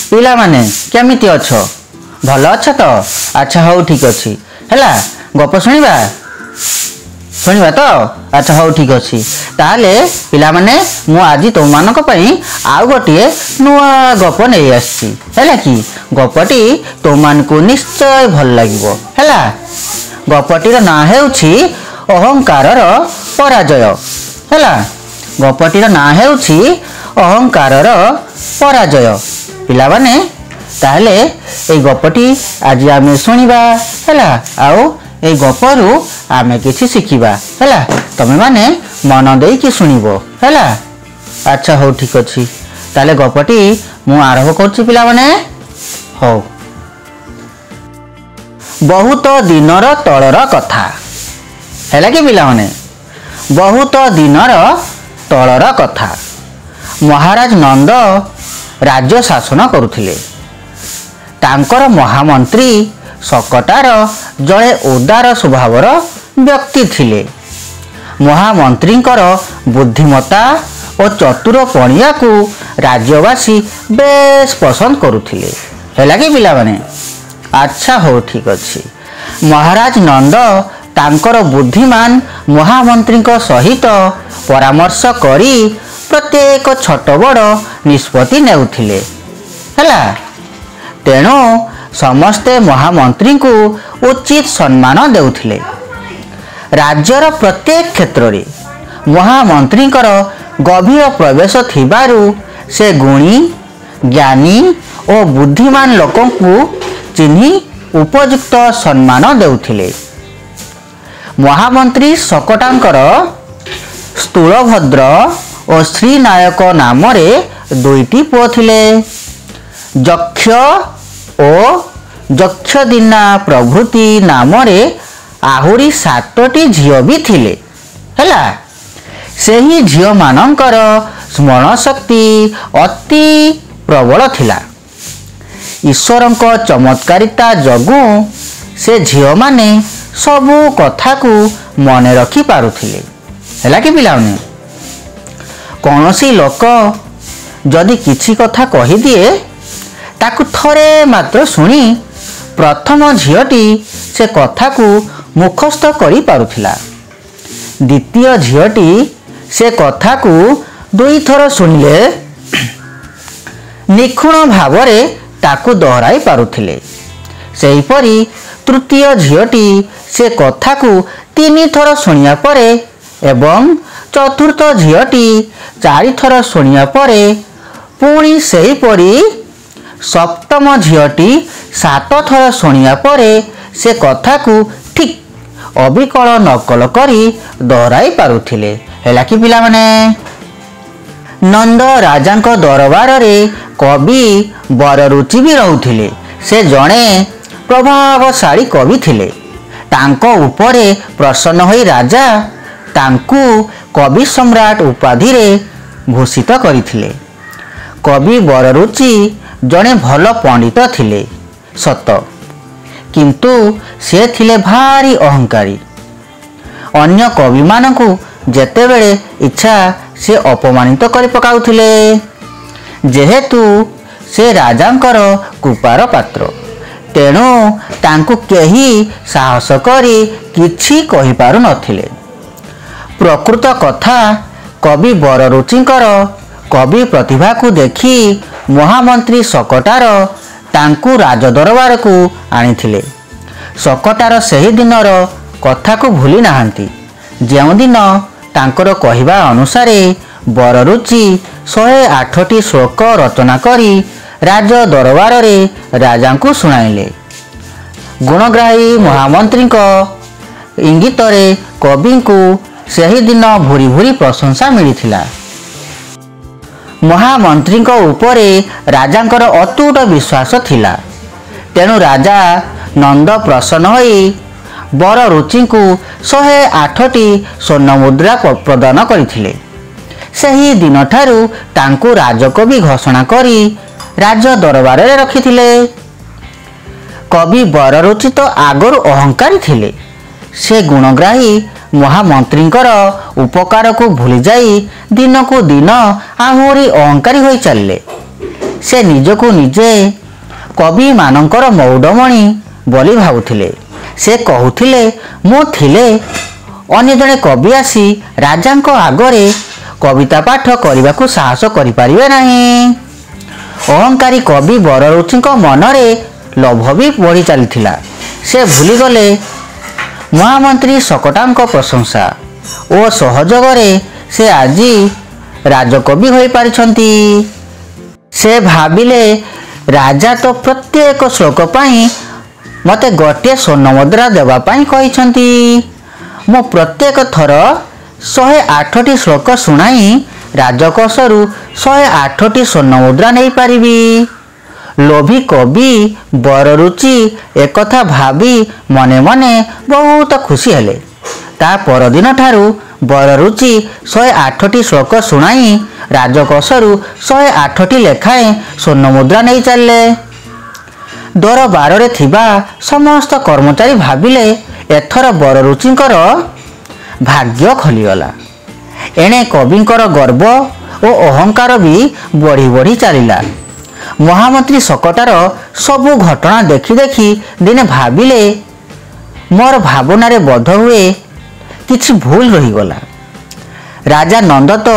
पिला माने केमिति अछ भल अछ तो अच्छा हौ ठीक अछि हैला गप सुनिबा सुनिबा तो अच्छा हौ ठीक अछि ताले पिला माने मु आज तो मानक पई आउ गोटे नुआ गप नै आछि हैला कि गपटी तो मान को निश्चय भल लागिवो हैला गपटीर ना हेउछि अहंकारर पराजय हैला गपटीर ना हेउछि अहंकारर पराजय पिला माने ताहले ए गपटी आज आमे सुनिबा हैला आउ ए गपरु आमे किछि शिखिबा हैला तमे माने मन देई कि सुनिबो हैला अच्छा हो ठीक अछि ताले गपटी मु आरंभ करछि पिला माने हो बहुत दिनर तळर कथा हैला कि पिला माने बहुत दिनर तळर कथा महाराज नंद राज्य शासन करुथिले तांकर महामंत्री सकटार जड़े उदार स्वभावर व्यक्ति थिले महामंत्रींकर बुद्धिमता और चतुर पणिया को राज्यवासी बेस पसंद करुथिले हैला कि पिला माने अच्छा हो ठीक अछि महाराज नंद तांकर बुद्धिमान महामंत्री सहित परामर्श करी प्रत्येक छोट बड़ निष्पत्ति नेउथिले हैला तेणु समस्ते महामंत्री को उचित सम्मान देउथिले राज्यर प्रत्येक क्षेत्र रे महामंत्री गभीर प्रवेश थिबारु से गुणी ज्ञानी और बुद्धिमान लोकों को चिन्ही उपयुक्त सम्मान देउथिले महामंत्री सकटांकर स्थूलभद्र और श्रीनायक नाम रे दुईटी पुओ थिले जक्ष और जक्षदिना प्रभृति नाम रे आहुरी 7टी झियो भी थिले हैला सेही झियो मानकर स्मरण शक्ति अति प्रबल थिला ईश्वरंक चमत्कारिता जगु से झियो माने सबु कथा को मने रखी पारुथिले हैला कि पिलाउने कौनसी लोक जदि किछि कथा कहि दिए ताकु थरे मात्र सुनी प्रथम झियोटी से कथा को मुखस्थ करि पारुथिला द्वितीय झियोटी से कथा को दुई थर सुनिले निखुण भावरे ताकु दोहराई पारुथिले सेहीपरि तृतीय झियोटी से कथा को 3 थर सुनिया परे एवं चतुर्थ झियोटी 4 थर सुनिया परे पुणी सेहीपरि सप्तम झियोटी 7 थर सुनिया परे से कथा को ठीक अविकल नकल करी दोहराई पारुथिले हैला कि पिला माने नंद राजांक दरबार रे कवि बररुचि भी रहुथिले से जणे प्रभावशाली कवि थिले तांको उपरे प्रसन्न होई राजा तांकु कवि सम्राट उपाधि रे घोषित करिथिले कवि बररुचि जणे भल पंडित थिले सत किंतु से थिले भारी अहंकारी अन्य कवि मानकु जेतेबेले इच्छा से अपमानित करि पकाउथिले जेहेतु से राजांकर कृपार पात्र तेणु तांकु केही साहस करी किछि कहि पारु नथिले प्रकृत कथा कवि बररुचिंकर कवि प्रतिभा को देखी महामंत्री सकटार तांकु राजदरबार को आनिथिले सकटार सही दिनर कथा को भूली नाहांती जेउ दिन तांकर कहिबा अनुसारे बररुचि 108टी श्लोक रचना करी राज दरबार रे राजा को सुनाइले गुणग्राही महामंत्री इंगित रे कवि को सही दिन भूरी भूरी प्रशंसा मिलिथिला महामंत्री उपरे राजांकर अतूट विश्वास थिला तेणु राजा नंद प्रसन्न होई बररुचि को 108टी स्वर्ण मुद्रा प्रदान करथिले सही दिन ठारू तांकु राजकवि घोषणा करी राज दरबार रे रखिथिले कवि बररुचि तो आगरु अहंकारी थिले से गुणग्राही महामंत्रींकर उपकार को भूली जाई दिन को दिन आहुरी अहंकारी होई चलले ସେ ନିଜକୁ ନିଜେ କବିମାନଙ୍କର ମୌଡ଼ମଣି ବୋଲି ଭାବୁଥିଲେ। ସେ କହୁଥିଲେ, ମୁଁ ଥିଲେ ଅନ୍ୟ ଜଣେ କବି ଆସି ରାଜାଙ୍କ ଆଗରେ କବିତା ପାଠ କରିବାକୁ ସାହସ କରିପାରିବେ ନାହିଁ। ଅହଙ୍କାରୀ କବି ବରରୁଚିଙ୍କ ମନରେ ଲୋଭ ବି ବଢ଼ି ଚାଲିଥିଲା। ସେ ଭୁଲିଗଲେ ମହାମନ୍ତ୍ରୀ ଶକଟାଙ୍କ ପ୍ରଶଂସା ଓ ସହଯୋଗରେ ସେ ଆଜି ରାଜକବି ହୋଇପାରିଛନ୍ତି। ସେ ଭାବିଲେ, ରାଜା ତ ପ୍ରତ୍ୟେକ ଶ୍ଲୋକ ପାଇଁ ମୋତେ ଗୋଟିଏ ସ୍ୱର୍ଣ୍ଣ ମୁଦ୍ରା ଦେବା ପାଇଁ କହିଛନ୍ତି। ମୁଁ ପ୍ରତ୍ୟେକ ଥର 108ଟି ଶ୍ଲୋକ ଶୁଣାଇ ରାଜକୋଷରୁ 108ଟି ସ୍ୱର୍ଣ୍ଣ ମୁଦ୍ରା ନେଇପାରିବି। ଲୋଭୀ କବି ବରରୁଚି ଏକଥା ଭାବି ମନେ ମନେ ବହୁତ ଖୁସି ହେଲେ। ତା ପରଦିନ ଠାରୁ ବରରୁଚି 108ଟି ଶ୍ଲୋକ ଶୁଣାଇ ରାଜକୋଷରୁ 108ଟି ଲେଖାଏଁ ସ୍ୱର୍ଣ୍ଣ ମୁଦ୍ରା ନେଇ ଚାଲିଲେ। ଦରବାରରେ ଥିବା ସମସ୍ତ କର୍ମଚାରୀ ଭାବିଲେ, ଏଥର ବରରୁଚିଙ୍କର ଭାଗ୍ୟ ଖୋଲିଗଲା। ଏଣେ କବିଙ୍କର ଗର୍ବ ଓ ଅହଙ୍କାର ବି ବଢ଼ି ବଢ଼ି ଚାଲିଲା। ମହାମନ୍ତ୍ରୀ ଶକଟାର ସବୁ ଘଟଣା ଦେଖି ଦେଖି ଦିନେ ଭାବିଲେ, ମୋର ଭାବନାରେ ବୋଧହୁଏ କିଛି ଭୁଲ ରହିଗଲା। ରାଜା ନନ୍ଦ ତ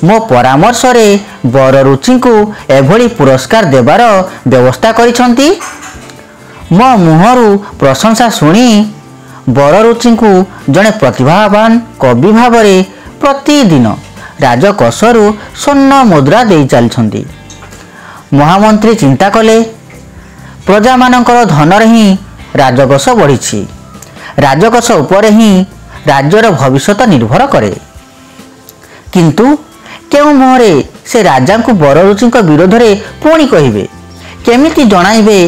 ମୋ ପରାମର୍ଶରେ ବରରୁଚିଙ୍କୁ ଏଭଳି ପୁରସ୍କାର ଦେବାର ବ୍ୟବସ୍ଥା କରିଛନ୍ତି। ମୋ ମୁହଁରୁ ପ୍ରଶଂସା ଶୁଣି ବରରୁଚିଙ୍କୁ ଜଣେ ପ୍ରତିଭାବାନ କବି ଭାବରେ ପ୍ରତିଦିନ ରାଜକୋଷରୁ ସ୍ୱର୍ଣ୍ଣ ମୁଦ୍ରା ଦେଇ ଚାଲିଛନ୍ତି। ମହାମନ୍ତ୍ରୀ ଚିନ୍ତା କଲେ, ପ୍ରଜାମାନଙ୍କର ଧନରେ ହିଁ ରାଜକୋଷ ବଢ଼ିଛି। ରାଜକୋଷ ଉପରେ ହିଁ ରାଜ୍ୟର ଭବିଷ୍ୟତ ନିର୍ଭର କରେ। କିନ୍ତୁ କେଉଁ ମୁହଁରେ ସେ ରାଜାଙ୍କୁ ବରରୁଚିଙ୍କ ବିରୋଧରେ ପୁଣି କହିବେ? କେମିତି ଜଣାଇବେ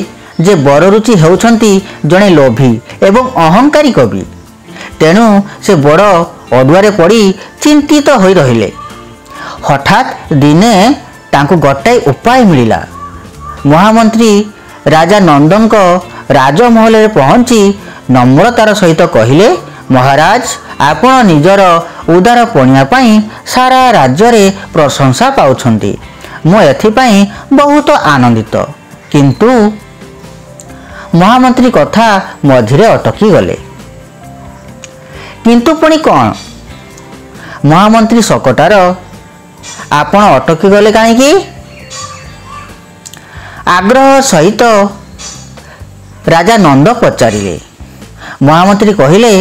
ଯେ ବରରୁଚି ହେଉଛନ୍ତି ଜଣେ ଲୋଭୀ ଏବଂ ଅହଙ୍କାରୀ କବି? ତେଣୁ ସେ ବଡ଼ ଅଡୁଆରେ ପଡ଼ି ଚିନ୍ତିତ ହୋଇ ରହିଲେ। ହଠାତ୍ ଦିନେ ତାଙ୍କୁ ଗୋଟାଏ ଉପାୟ ମିଳିଲା। ମହାମନ୍ତ୍ରୀ ରାଜା ନନ୍ଦଙ୍କ ରାଜମହଲରେ ପହଞ୍ଚି ନମ୍ରତାର ସହିତ କହିଲେ, ମହାରାଜ, ଆପଣ ନିଜର ଉଦାର ପଣିଆ ପାଇଁ ସାରା ରାଜ୍ୟରେ ପ୍ରଶଂସା ପାଉଛନ୍ତି। ମୁଁ ଏଥିପାଇଁ ବହୁତ ଆନନ୍ଦିତ। କିନ୍ତୁ ମହାମନ୍ତ୍ରୀ କଥା ମଝିରେ ଅଟକି ଗଲେ। କିନ୍ତୁ ପୁଣି କ'ଣ? ମହାମନ୍ତ୍ରୀ ଶକଟାର ଆପଣ ଅଟକି ଗଲେ କାହିଁକି? ଆଗ୍ରହ ସହିତ ରାଜା ନନ୍ଦ ପଚାରିଲେ। ମହାମନ୍ତ୍ରୀ କହିଲେ,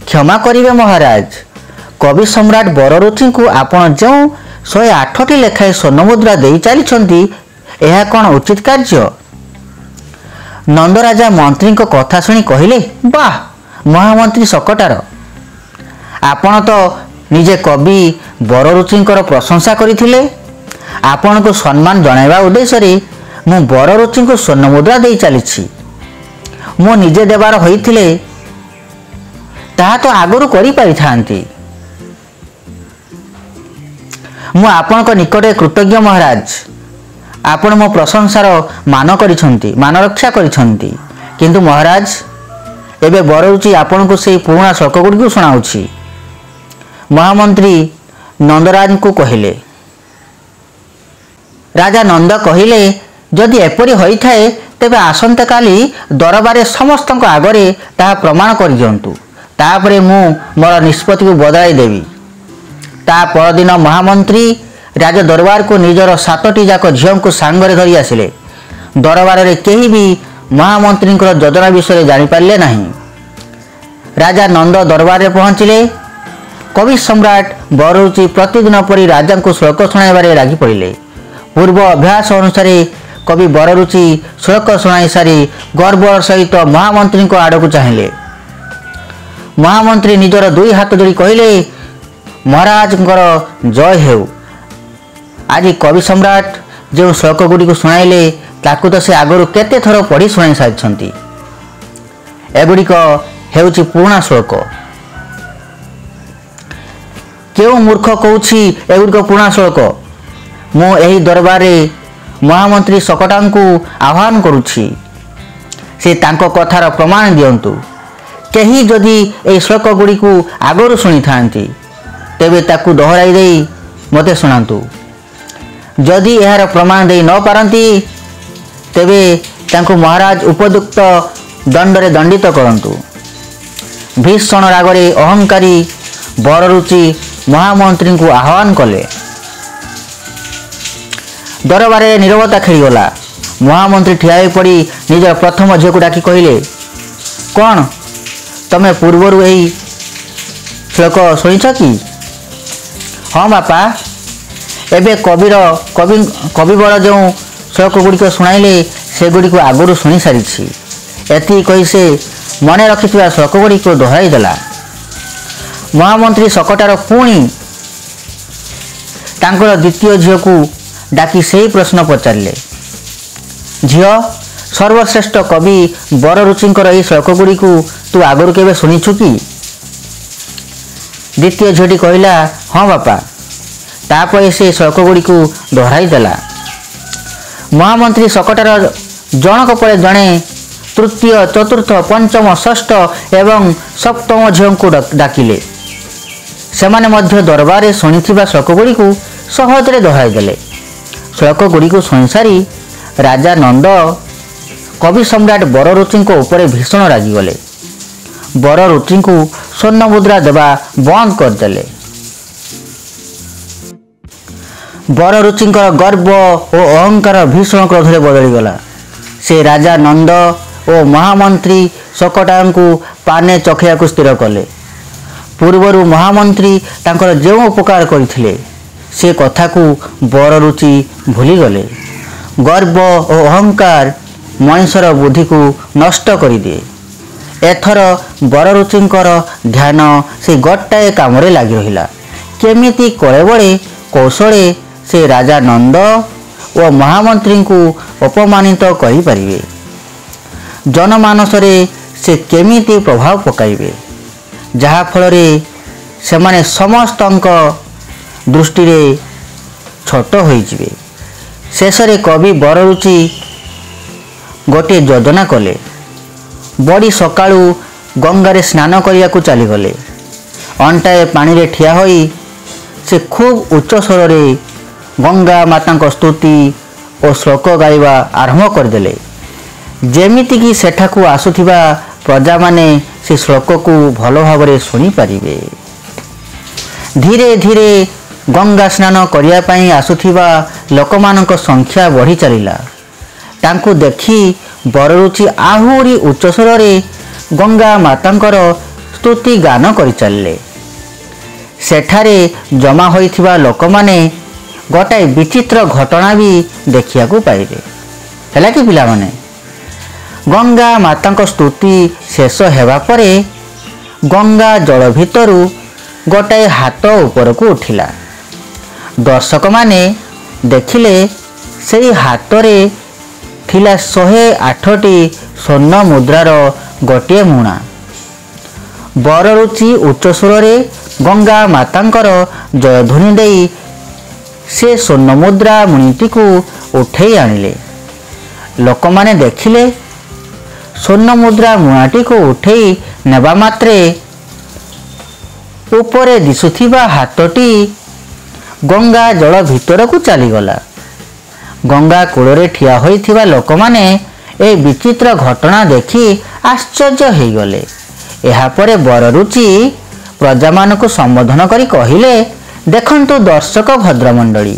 କ୍ଷମା କରିବେ ମହାରାଜ, କବି ସମ୍ରାଟ ବରରୁଚିଙ୍କୁ ଆପଣ ଯେଉଁ 108ଟି ଲେଖାଏଁ ସ୍ୱର୍ଣ୍ଣମୁଦ୍ରା ଦେଇ ଚାଲିଛନ୍ତି, ଏହା କ'ଣ ଉଚିତ କାର୍ଯ୍ୟ? ନନ୍ଦରାଜା ମନ୍ତ୍ରୀଙ୍କ କଥା ଶୁଣି କହିଲେ, ବାଃ ମହାମନ୍ତ୍ରୀ ଶକଟାର, ଆପଣ ତ ନିଜେ କବି ବରରୁଚିଙ୍କର ପ୍ରଶଂସା କରିଥିଲେ। ଆପଣଙ୍କୁ ସମ୍ମାନ ଜଣାଇବା ଉଦ୍ଦେଶ୍ୟରେ ମୁଁ ବରରୁଚିଙ୍କୁ ସ୍ୱର୍ଣ୍ଣ ମୁଦ୍ରା ଦେଇ ଚାଲିଛି। ମୁଁ ନିଜେ ଦେବାର ହୋଇଥିଲେ ତାହା ତ ଆଗରୁ କରିପାରିଥାନ୍ତି। ମୁଁ ଆପଣଙ୍କ ନିକଟରେ କୃତଜ୍ଞ ମହାରାଜ। ଆପଣ ମୋ ପ୍ରଶଂସାର ମାନ ରକ୍ଷା କରିଛନ୍ତି। କିନ୍ତୁ ମହାରାଜ, ଏବେ ବରରୁଚି ଆପଣଙ୍କୁ ସେହି ପୁରୁଣା ଶ୍ଲୋକ ଗୁଡ଼ିକୁ ଶୁଣାଉଛି। ମହାମନ୍ତ୍ରୀ ନନ୍ଦରାଜଙ୍କୁ କହିଲେ। ରାଜା ନନ୍ଦ କହିଲେ, ଯଦି ଏପରି ହୋଇଥାଏ ତେବେ ଆସନ୍ତାକାଲି ଦରବାରରେ ସମସ୍ତଙ୍କ ଆଗରେ ତାହା ପ୍ରମାଣ କରିଦିଅନ୍ତୁ। ତାପରେ ମୁଁ ମୋର ନିଷ୍ପତ୍ତିକୁ ବଦଳାଇ ଦେବି। ତା ପରଦିନ ମହାମନ୍ତ୍ରୀ ରାଜ ଦରବାରକୁ ନିଜର 7ଟି ଯାକ ଝିଅଙ୍କୁ ସାଙ୍ଗରେ ଧରି ଆସିଲେ। ଦରବାରରେ କେହି ବି ମହାମନ୍ତ୍ରୀଙ୍କର ଯୋଜନା ବିଷୟରେ ଜାଣିପାରିଲେ ନାହିଁ। ରାଜା ନନ୍ଦ ଦରବାରରେ ପହଞ୍ଚିଲେ। କବି ସମ୍ରାଟ ବରରୁଚି ପ୍ରତିଦିନ ପରି ରାଜାଙ୍କୁ ଶ୍ଲୋକ ଶୁଣାଇବାରେ ଲାଗି ପଡ଼ିଲେ। ପୂର୍ବ ଅଭ୍ୟାସ ଅନୁସାରେ କବି ବରରୁଚି ଶ୍ଲୋକ ଶୁଣାଇ ସାରି ଗର୍ବର ସହିତ ମହାମନ୍ତ୍ରୀଙ୍କ ଆଡ଼କୁ ଚାହିଁଲେ। ମହାମନ୍ତ୍ରୀ ନିଜର 2 ହାତ ଯୋଡ଼ି କହିଲେ, ମହାରାଜଙ୍କର ଜୟ ହେଉ। ଆଜି କବି ସମ୍ରାଟ ଯେଉଁ ଶ୍ଲୋକ ଗୁଡ଼ିକୁ ଶୁଣାଇଲେ ତାକୁ ତ ସେ ଆଗରୁ କେତେ ଥର ପଢ଼ି ଶୁଣାଇ ସାରିଛନ୍ତି। ଏଗୁଡ଼ିକ ହେଉଛି ପୁରୁଣା ଶ୍ଲୋକ। କେଉଁ ମୂର୍ଖ କହୁଛି ଏଗୁଡ଼ିକ ପୁରୁଣା ଶ୍ଲୋକ? ମୁଁ ଏହି ଦରବାରରେ ମହାମନ୍ତ୍ରୀ ଶକଟାଙ୍କୁ ଆହ୍ୱାନ କରୁଛି, ସେ ତାଙ୍କ କଥାର ପ୍ରମାଣ ଦିଅନ୍ତୁ। କେହି ଯଦି ଏହି ଶ୍ଲୋକ ଗୁଡ଼ିକୁ ଆଗରୁ ଶୁଣିଥାନ୍ତି ତେବେ ତାକୁ ଦୋହରାଇ ଦେଇ ମୋତେ ଶୁଣାନ୍ତୁ। जदि यार प्रमाण दे न पारती तेबे तांको महाराज उपयुक्त दंडरे दंडित करंतु। भीषण रागरे अहंकारी बररुचि महामंत्री को आह्वान कले। दरबारे नीरवता खेलीगला। महामंत्री ठिया पड़ी निजर प्रथम झील को डाकी कहले, कौन तमे पूर्वर यही श्लोक शुणिछ कि? हाँ बापा, एबे कविवर जो श्लोक गुड़िक शुणाइले से गुड़िक आगुरी शुणी सारी। एति कही से मन रखि श्लोक गुड़िक दोहराई देला। महामंत्री सकटार पुणी तांकर द्वितीय झील को डाकी से ही प्रश्न पचारे, झील सर्वश्रेष्ठ कवि बररुचिंकर यही श्लोक गुड़िक तू आगुरी केबे शुणिछु कि? द्वितीय झीलटी कहला, हाँ बापा। तापर से श्लोक गुड़िक दोहराई देला। महामंत्री सकटार जनक पर जड़े तृतीय चतुर्थ पंचम षष्ठ एवं सप्तम झील को डाकिले। सेमाने मध्य दरबार शुणिथिबा श्लोक गुड़िक सहजरे दोहराई देले। श्लोक गुड़िक शुणी सारी राजा नंद कवि सम्राट बररुचि उपरे भीषण रागिगले। बररुचि को स्वर्ण मुद्रा देवा बंद करदेले। बररुचिंकर गर्व और अहंकार भीषण क्रोधरे बदलीगला। से राजा नंद और महामंत्री सकटा को पाने चखेया को स्थिर कले। पूर्वर महामंत्री तांकर जो उपकार करथिले से कथा को बररुचि भूलीगले। गर्व और अहंकार मनुष्यर बुद्धि को नष्ट कर दिए। एथर बररुचिंकर ध्यान से गोटाए काम लगी रहा। केमिति कड़े बड़े कौशले से राजा नंद और महामंत्री को अपमानित करि परिबे। जनमानस रे से केमिति प्रभाव पकाइबे, जहा फल से माने समस्तंक दृष्टि रे छोट होई जिवे। शेषरे कवि बररुचि गोटे योजना कले। बड़ी सकाळू गंगारे स्नान करिया को चलीगले। अंटाए पानी रे ठिया होई से खूब उच्च स्वर रे गंगा माता स्तुति और श्लोक गाइबा आरंभ करदेले। जेमिति कि सेठाकू आसुथिबा प्रजा माने से श्लोक को भल भाव शुणी पारिबे। धीरे धीरे गंगा स्नान करिया पई आसुथिबा लोकमानक संख्या बढ़ी चलिला। तांकू देखी बररुचि आहुरी उच्च स्वर रे गंगा मातांकर स्तुति गान करि चलिले। सेठारे जमा होइथिबा लोकमाने गोटाए विचित्र घटना भी देखिया को पाइले। हैला कि पिला माने, गंगा मातांक स्तुति शेष हेबा परे गंगा जल भितरु गोटाए हाथ ऊपर को उठिला। दर्शक माने देखिले सेही हाथ रे थिला 108टी स्वर्ण मुद्रार गोटे मुणा। बररुचि उच्च स्वर रे गंगा मातांकर जयध्वनि देई से स्वर्ण मुद्रा मुणिटी को उठेई आनिले। लोक माने देखिले स्वर्ण मुद्रा मुणाटी को उठेई नेबा मात्रे ऊपरे दिशुथिबा हाथटी गंगा जल भितर को चलीगला। गंगा कूଳରେ ठिया होइथिबा लोक माने ए विचित्र घटना देखि आश्चर्य हो गले। एहा परे बररुचि प्रजा मानक संबोधन करी कहिले, देखंतु दर्शक भद्रमंडली,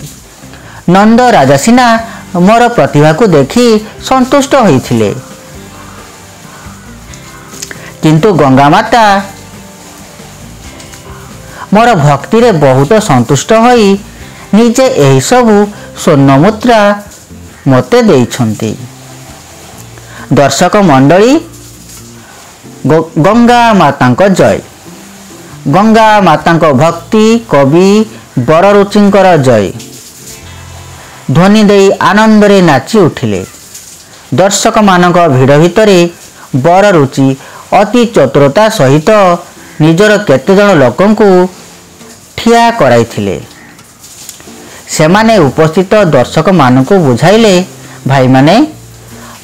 नंद राजा सिना मोर प्रतिभा को देखि संतुष्ट होइथिले, किंतु गंगा माता मोर भक्ति रे बहुत संतुष्ट होई निजे एही सबु स्वर्ण मुद्रा मते देइछंती। दर्शक मंडली, गंगा मातांक जय। गंगा मातांक भक्ति कवि बररुचिंकर जय ध्वनि देई आनंद रे नाची उठिले। दर्शक मानक भिड़ भितरे बररुचि अति चतुरता सहित निजर केते जन लोकंकु ठिया कराइथिले। सेमाने उपस्थित दर्शक मानक बुझाइले, भाई माने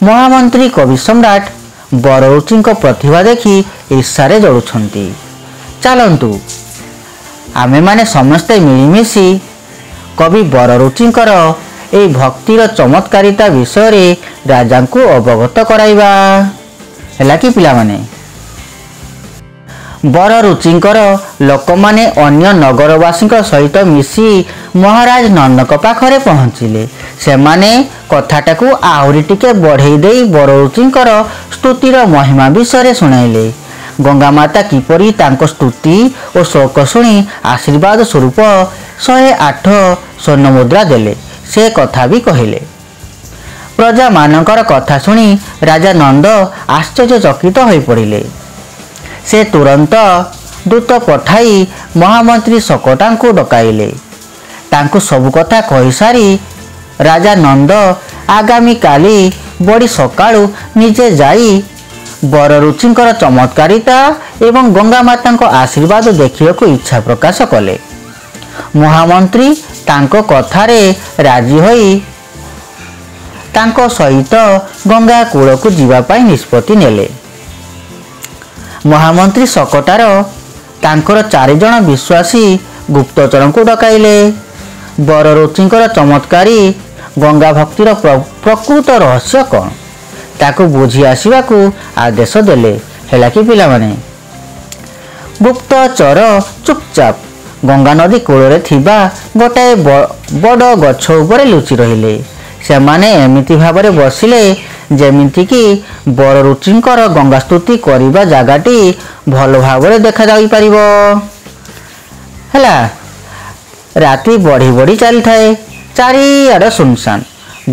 महामंत्री कवि सम्राट बररुचि प्रतिभा देखि ईर्ष्यारे जळुछंती। चलंतु आमे माने समस्ते मिलिमिशि कवि बररुचिंकर ଏହି ଭକ୍ତିର ଚମତ୍କାରିତା ବିଷୟରେ ରାଜାଙ୍କୁ ଅବଗତ କରାଇବା। ହେଲା କି ପିଲାମାନେ? ବର ରୁଚିଙ୍କର ଲୋକମାନେ ଅନ୍ୟ ନଗରବାସୀଙ୍କ ସହିତ ମିଶି ମହାରାଜ ନନ୍ଦଙ୍କ ପାଖରେ ପହଞ୍ଚିଲେ। ସେମାନେ କଥାଟାକୁ ଆହୁରି ଟିକେ ବଢ଼େଇ ଦେଇ ବର ରୁଚିଙ୍କର ସ୍ତୁତିର ମହିମା ବିଷୟରେ ଶୁଣାଇଲେ। ଗଙ୍ଗାମାତା କିପରି ତାଙ୍କ ସ୍ତୁତି ଓ ଶୋକ ଶୁଣି ଆଶୀର୍ବାଦ ସ୍ୱରୂପ 108 ସ୍ୱର୍ଣ୍ଣ ମୁଦ୍ରା ଦେଲେ ସେ କଥା ବି କହିଲେ। ପ୍ରଜାମାନଙ୍କର କଥା ଶୁଣି ରାଜା ନନ୍ଦ ଆଶ୍ଚର୍ଯ୍ୟଚକିତ ହୋଇପଡ଼ିଲେ। ସେ ତୁରନ୍ତ ଦୂତ ପଠାଇ ମହାମନ୍ତ୍ରୀ ଶକଟାଙ୍କୁ ଡକାଇଲେ। ତାଙ୍କୁ ସବୁ କଥା କହିସାରି ରାଜା ନନ୍ଦ ଆଗାମୀକାଲି ବଡ଼ି ସକାଳୁ ନିଜେ ଯାଇ ବର ରୁଚିଙ୍କର ଚମତ୍କାରିତା ଏବଂ ଗଙ୍ଗାମାତାଙ୍କ ଆଶୀର୍ବାଦ ଦେଖିବାକୁ ଇଚ୍ଛା ପ୍ରକାଶ କଲେ। ମହାମନ୍ତ୍ରୀ ତାଙ୍କ କଥାରେ ରାଜି ହୋଇ ତାଙ୍କ ସହିତ ଗଙ୍ଗା କୂଳକୁ ଯିବା ପାଇଁ ନିଷ୍ପତ୍ତି ନେଲେ। ମହାମନ୍ତ୍ରୀ ଶକଟାର ତାଙ୍କର 4 ଜଣ ବିଶ୍ୱାସୀ ଗୁପ୍ତଚରଙ୍କୁ ଡକାଇଲେ। ବର ରୁଚିଙ୍କର ଚମତ୍କାରୀ ଗଙ୍ଗା ଭକ୍ତିର ପ୍ରକୃତ ରହସ୍ୟ କ'ଣ ତାକୁ ବୁଝି ଆସିବାକୁ ଆଦେଶ ଦେଲେ। ହେଲା କି ପିଲାମାନେ? ଗୁପ୍ତଚର ଚୁପଚାପ ଗଙ୍ଗା ନଦୀ କୂଳରେ ଥିବା ଗୋଟାଏ ବଡ଼ ଗଛ ଉପରେ ଲୁଚି ରହିଲେ। ସେମାନେ ଏମିତି ଭାବରେ ବସିଲେ ଯେମିତିକି ବର ରୁଚିଙ୍କର ଗଙ୍ଗା ସ୍ତୁତି କରିବା ଜାଗାଟି ଭଲ ଭାବରେ ଦେଖାଯାଇପାରିବ। ହେଲା, ରାତି ବଢ଼ି ବଢ଼ି ଚାଲିଥାଏ। ଚାରିଆଡ଼ ସୁନସାନ,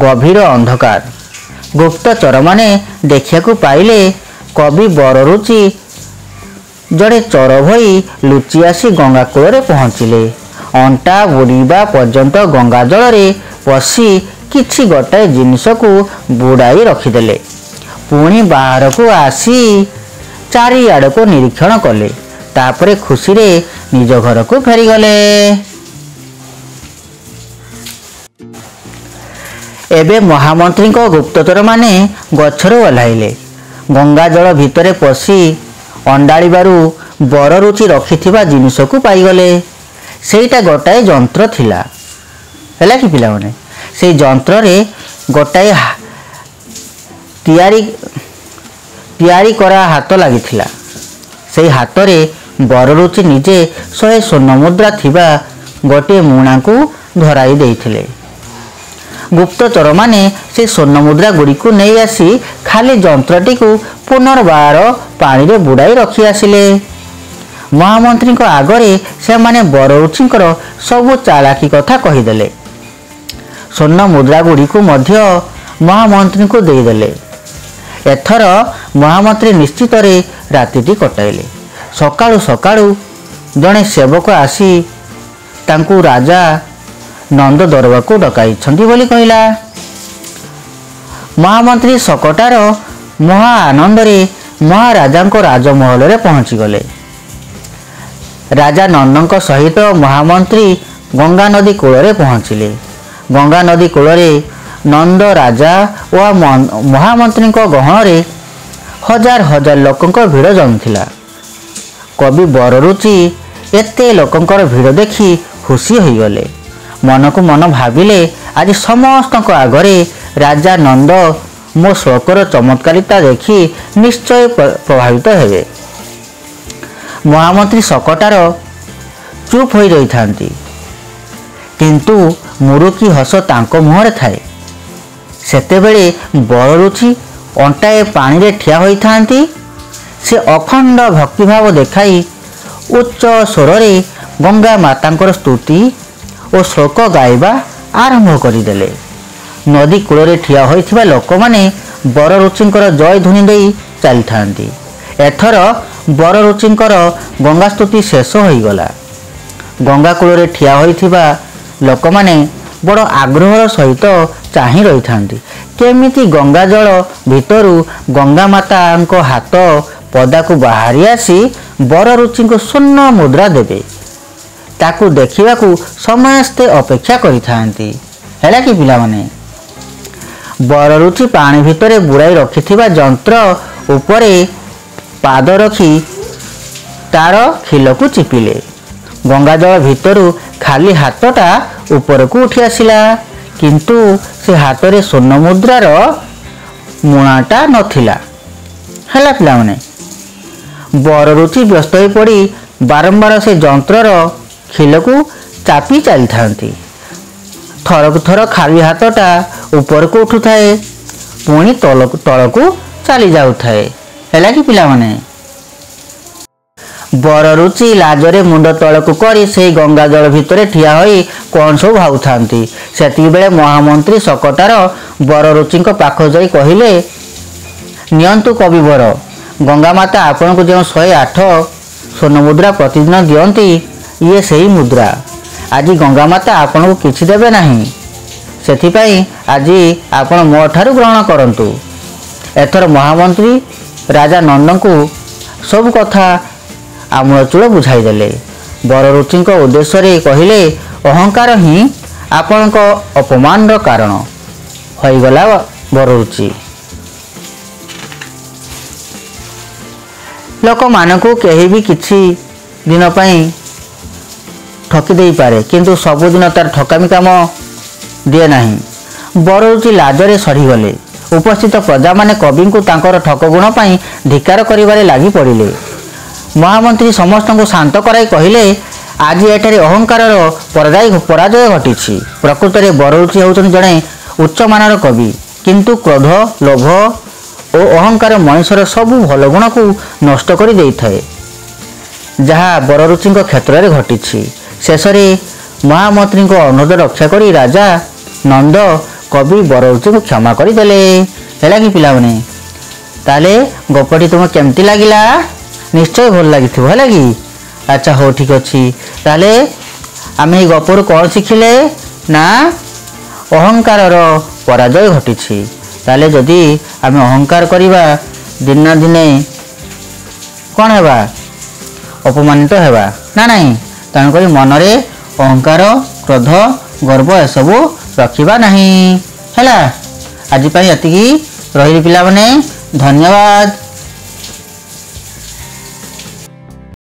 ଗଭୀର ଅନ୍ଧକାର। ଗୁପ୍ତଚରମାନେ ଦେଖିବାକୁ ପାଇଲେ କବି ବର ରୁଚି ଜଣେ ଚୋର ଭଳି ଲୁଚି ଆସି ଗଙ୍ଗା କୂଳରେ ପହଞ୍ଚିଲେ। ଅଣ୍ଟା ବୁଡ଼ିବା ପର୍ଯ୍ୟନ୍ତ ଗଙ୍ଗା ଜଳରେ ପଶି କିଛି ଗୋଟାଏ ଜିନିଷକୁ ବୁଡ଼ାଇ ରଖିଦେଲେ। ପୁଣି ବାହାରକୁ ଆସି ଚାରିଆଡ଼କୁ ନିରୀକ୍ଷଣ କଲେ। ତାପରେ ଖୁସିରେ ନିଜ ଘରକୁ ଫେରିଗଲେ। ଏବେ ମହାମନ୍ତ୍ରୀଙ୍କ ଗୁପ୍ତଚରମାନେ ଗଛରୁ ଓହ୍ଲାଇଲେ। ଗଙ୍ଗା ଜଳ ଭିତରେ ପଶି ଅଣ୍ଡାଳିବାରୁ ବର ରୁଚି ରଖିଥିବା ଜିନିଷକୁ ପାଇଗଲେ। ସେଇଟା ଗୋଟାଏ ଯନ୍ତ୍ର ଥିଲା। ହେଲା କି ପିଲାମାନେ? ସେଇ ଯନ୍ତ୍ରରେ ଗୋଟାଏ ତିଆରି କରା ହାତ ଲାଗିଥିଲା। ସେଇ ହାତରେ ବର ରୁଚି ନିଜେ 100 ସ୍ୱର୍ଣ୍ଣ ମୁଦ୍ରା ଥିବା ଗୋଟିଏ ମୁଣାକୁ ଧରାଇ ଦେଇଥିଲେ। ଗୁପ୍ତଚରମାନେ ସେ ସ୍ୱର୍ଣ୍ଣ ମୁଦ୍ରା ଗୁଡ଼ିକୁ ନେଇ ଆସି ଖାଲି ଯନ୍ତ୍ରଟିକୁ ପୁନର୍ବାର ପାଣିରେ ବୁଡ଼ାଇ ରଖି ଆସିଲେ। ମହାମନ୍ତ୍ରୀଙ୍କ ଆଗରେ ସେମାନେ ବର ରୁଚିଙ୍କର ସବୁ ଚାଲାକି କଥା କହିଦେଲେ। ସ୍ୱର୍ଣ୍ଣ ମୁଦ୍ରା ଗୁଡ଼ିକୁ ମଧ୍ୟ ମହାମନ୍ତ୍ରୀଙ୍କୁ ଦେଇଦେଲେ। ଏଥର ମହାମନ୍ତ୍ରୀ ନିଶ୍ଚିତରେ ରାତିଟି କଟାଇଲେ। ସକାଳୁ ସକାଳୁ ଜଣେ ସେବକ ଆସି ତାଙ୍କୁ ରାଜା ନନ୍ଦ ଦରବାରକୁ ଡକାଇଛନ୍ତି ବୋଲି କହିଲା। ମହାମନ୍ତ୍ରୀ ଶକଟାର ମହା ଆନନ୍ଦରେ ମହାରାଜାଙ୍କ ରାଜମହଲରେ ପହଞ୍ଚିଗଲେ। ରାଜା ନନ୍ଦଙ୍କ ସହିତ ମହାମନ୍ତ୍ରୀ ଗଙ୍ଗା ନଦୀ କୂଳରେ ପହଞ୍ଚିଲେ। ଗଙ୍ଗା ନଦୀ କୂଳରେ ନନ୍ଦ ରାଜା ଓ ମହାମନ୍ତ୍ରୀଙ୍କ ଗହଣରେ ହଜାର ହଜାର ଲୋକଙ୍କ ଭିଡ଼ ଜମିଥିଲା। କବି ବର ରୁଚି ଏତେ ଲୋକଙ୍କର ଭିଡ଼ ଦେଖି ଖୁସି ହୋଇଗଲେ। ମନକୁ ମନ ଭାବିଲେ, ଆଜି ସମସ୍ତଙ୍କ ଆଗରେ ରାଜା ନନ୍ଦ ମୋ ଶ୍ଳୋକର ଚମତ୍କାରିତା ଦେଖି ନିଶ୍ଚୟ ପ୍ରଭାବିତ ହେବେ। ମହାମନ୍ତ୍ରୀ ଶକଟାର ଚୁପ୍ ହୋଇ ରହିଥାନ୍ତି, କିନ୍ତୁ ମୁରୁକି ହସ ତାଙ୍କ ମୁହଁରେ ଥାଏ। ସେତେବେଳେ ବର ରୁଚି ଅଣ୍ଟାଏ ପାଣିରେ ଠିଆ ହୋଇଥାନ୍ତି। ସେ ଅଖଣ୍ଡ ଭକ୍ତିଭାବ ଦେଖାଇ ଉଚ୍ଚ ସ୍ୱରରେ ଗଙ୍ଗା ମାତାଙ୍କର ସ୍ତୁତି ଓ ଶ୍ଳୋକ ଗାଇବା ଆରମ୍ଭ କରିଦେଲେ। ନଦୀ କୂଳରେ ଠିଆ ହୋଇଥିବା ଲୋକମାନେ ବର ରୁଚିଙ୍କର ଜୟ ଧ୍ୱନି ଦେଇ ଚାଲିଥାନ୍ତି। ଏଥର ବର ରୁଚିଙ୍କର ଗଙ୍ଗା ସ୍ତୁତି ଶେଷ ହୋଇଗଲା। ଗଙ୍ଗା କୂଳରେ ଠିଆ ହୋଇଥିବା ଲୋକମାନେ ବଡ଼ ଆଗ୍ରହର ସହିତ ଚାହିଁ ରହିଥାନ୍ତି, କେମିତି ଗଙ୍ଗା ଜଳ ଭିତରୁ ଗଙ୍ଗା ମାତାଙ୍କ ହାତ ପଦାକୁ ବାହାରି ଆସି ବର ରୁଚିଙ୍କୁ ସ୍ୱର୍ଣ୍ଣ ମୁଦ୍ରା ଦେବେ। ତାକୁ ଦେଖିବାକୁ ସମସ୍ତେ ଅପେକ୍ଷା କରିଥାନ୍ତି। ହେଲା କି ପିଲାମାନେ? ବର ରୁଚି ପାଣି ଭିତରେ ବୁଡ଼ାଇ ରଖିଥିବା ଯନ୍ତ୍ର ଉପରେ ପାଦ ରଖି ତାର ଖିଲକୁ ଚିପିଲେ। ଗଙ୍ଗା ଜଳ ଭିତରୁ ଖାଲି ହାତଟା ଉପରକୁ ଉଠି ଆସିଲା, किंतु से हाथ में स्वर्ण मुद्रार मुणाटा नथिला। है पिला माने बररुचि व्यस्त हो पड़ी बारंबार से जंत्रर खिल को चापी चली था। थरक थर खाली हाथटा ऊपर को उठू थाए पुणी तल को चली जाऊ थाए। है कि पिला माने बररुचि लाजरे मुंड तल को करी से गंगा जल भितर ठिया होई कौन सब भाऊ थांती। सेति बेले महामंत्री सकटार बररुचि पाख जाई कहिले, नियंतु कविवर गंगा माता आपण को जो 108 स्वर्ण मुद्रा प्रतिदिन दियंती ये सही मुद्रा। आज गंगा माता आपण को किछि देबे नाही, सेथिपाई आज आपण मो ठारू ग्रहण करंतु। एथर महामंत्री राजा नंद को सब कथा आमूलचूल बुझाई देले। बररुचि उद्देश्य कहिले अहंकार ही आपण अपमान कारण होईगला। बररुचि लोक मानकु कहीं भी किछि दिन पई ठकी दे पारे, किंतु सबुदिन तार ठकामी काम दिए नहीं। बररुचि लाजरे सड़ी गले। उपस्थित प्रजा माने कवि को तांकर ठक गुण पई धिकार करिबारे लागि पड़िले। महामंत्री समस्त को शांत कराई कहिले आज एठारे अहंकार पराजय घटी। प्रकृत में बररुचि होउछन जड़े उच्च मानर कवि, किंतु क्रोध लोभ और अहंकार मनुष्यर सबु भल गुण को नष्ट कर दे थाए, जहाँ बररुचि क्षेत्र में घटी। शेष में महामंत्री को अनुरोध रक्षा करी राजा नंद कवि बररुचि को क्षमा करदेले। है कि पिला माने ताले गपटी तुम केमती लगिला? निश्चय भल लगी। है कि अच्छा हो ठीक अच्छी। ताले आम गपर कौन शिखिले ना अहंकार पराजय घटी। ताले जदि आम अहंकार करवा दिन ना दिने कौन है अपमानित हेबा ना नहीं। तेणुक मनरे अहंकार क्रोध गर्व एसबू रखा नहीं। है आज एति रही पिला माने धन्यवाद।